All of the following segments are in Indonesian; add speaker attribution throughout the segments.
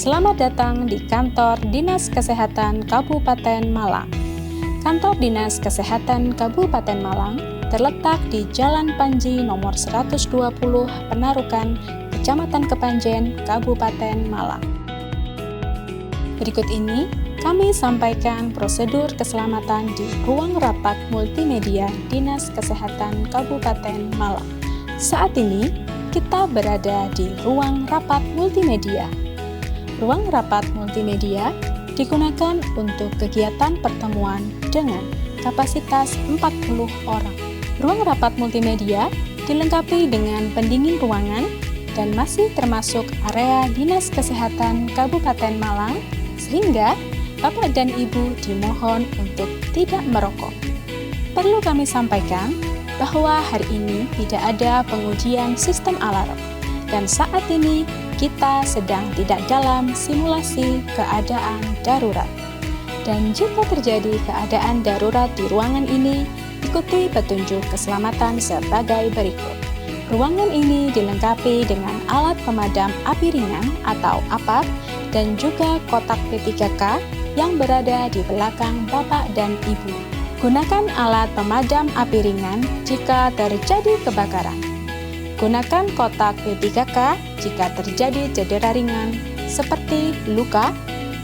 Speaker 1: Selamat datang di kantor Dinas Kesehatan Kabupaten Malang. Kantor Dinas Kesehatan Kabupaten Malang terletak di Jalan Panji nomor 120 Penarukan, Kecamatan Kepanjen, Kabupaten Malang. Berikut ini kami sampaikan prosedur keselamatan di ruang rapat multimedia Dinas Kesehatan Kabupaten Malang. Saat ini kita berada di ruang rapat multimedia. Ruang rapat multimedia digunakan untuk kegiatan pertemuan dengan kapasitas 40 orang. Ruang rapat multimedia dilengkapi dengan pendingin ruangan dan masih termasuk area Dinas Kesehatan Kabupaten Malang, sehingga Bapak dan Ibu dimohon untuk tidak merokok. Perlu kami sampaikan bahwa hari ini tidak ada pengujian sistem alarm, dan saat ini kita sedang tidak dalam simulasi keadaan darurat. Dan jika terjadi keadaan darurat di ruangan ini, ikuti petunjuk keselamatan sebagai berikut. Ruangan ini dilengkapi dengan alat pemadam api ringan atau APAP dan juga kotak P3K yang berada di belakang Bapak dan Ibu. Gunakan alat pemadam api ringan jika terjadi kebakaran. Gunakan kotak P3K jika terjadi cedera ringan seperti luka,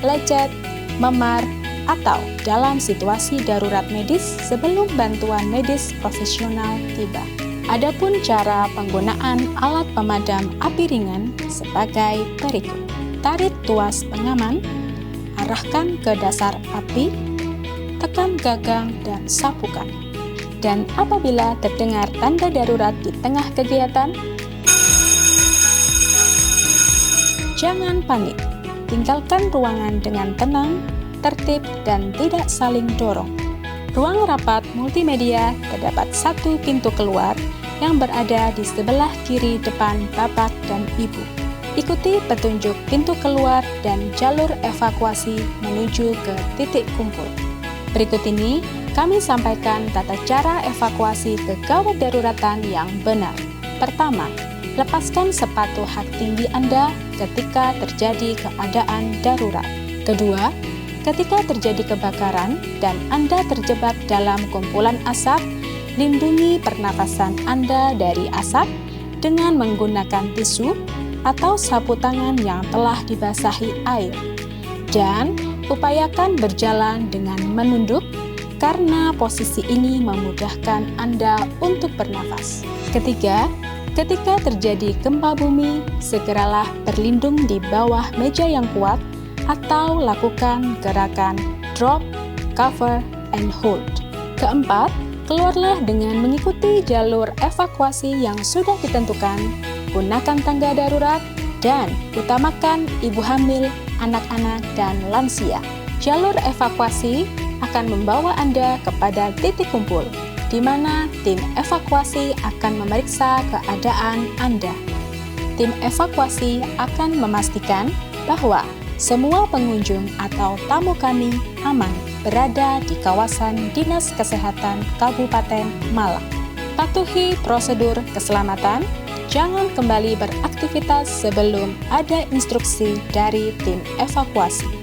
Speaker 1: lecet, memar, atau dalam situasi darurat medis sebelum bantuan medis profesional tiba. Adapun cara penggunaan alat pemadam api ringan sebagai berikut. Tarik tuas pengaman, arahkan ke dasar api, tekan gagang dan sapukan. Dan apabila terdengar tanda darurat di tengah kegiatan, jangan panik. Tinggalkan ruangan dengan tenang, tertib, dan tidak saling dorong. Ruang rapat multimedia terdapat satu pintu keluar yang berada di sebelah kiri depan Bapak dan Ibu. Ikuti petunjuk pintu keluar dan jalur evakuasi menuju ke titik kumpul. Berikut ini kami sampaikan tata cara evakuasi ke gawat daruratan yang benar. Pertama, lepaskan sepatu hak tinggi Anda ketika terjadi keadaan darurat. Kedua, ketika terjadi kebakaran dan Anda terjebak dalam kumpulan asap, lindungi pernapasan Anda dari asap dengan menggunakan tisu atau sapu tangan yang telah dibasahi air. Dan upayakan berjalan dengan menunduk, karena posisi ini memudahkan Anda untuk bernafas. Ketiga, ketika terjadi gempa bumi, segeralah berlindung di bawah meja yang kuat atau lakukan gerakan drop, cover, and hold. Keempat, keluarlah dengan mengikuti jalur evakuasi yang sudah ditentukan, gunakan tangga darurat, dan utamakan ibu hamil, anak-anak, dan lansia. Jalur evakuasi akan membawa Anda kepada titik kumpul, di mana tim evakuasi akan memeriksa keadaan Anda. Tim evakuasi akan memastikan bahwa semua pengunjung atau tamu kami aman berada di kawasan Dinas Kesehatan Kabupaten Malang. Patuhi prosedur keselamatan, jangan kembali beraktivitas sebelum ada instruksi dari tim evakuasi.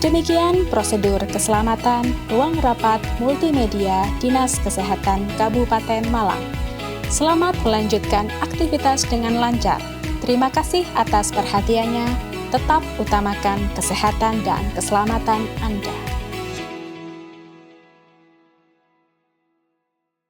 Speaker 1: Demikian prosedur keselamatan ruang rapat multimedia Dinas Kesehatan Kabupaten Malang. Selamat melanjutkan aktivitas dengan lancar. Terima kasih atas perhatiannya. Tetap utamakan kesehatan dan keselamatan Anda.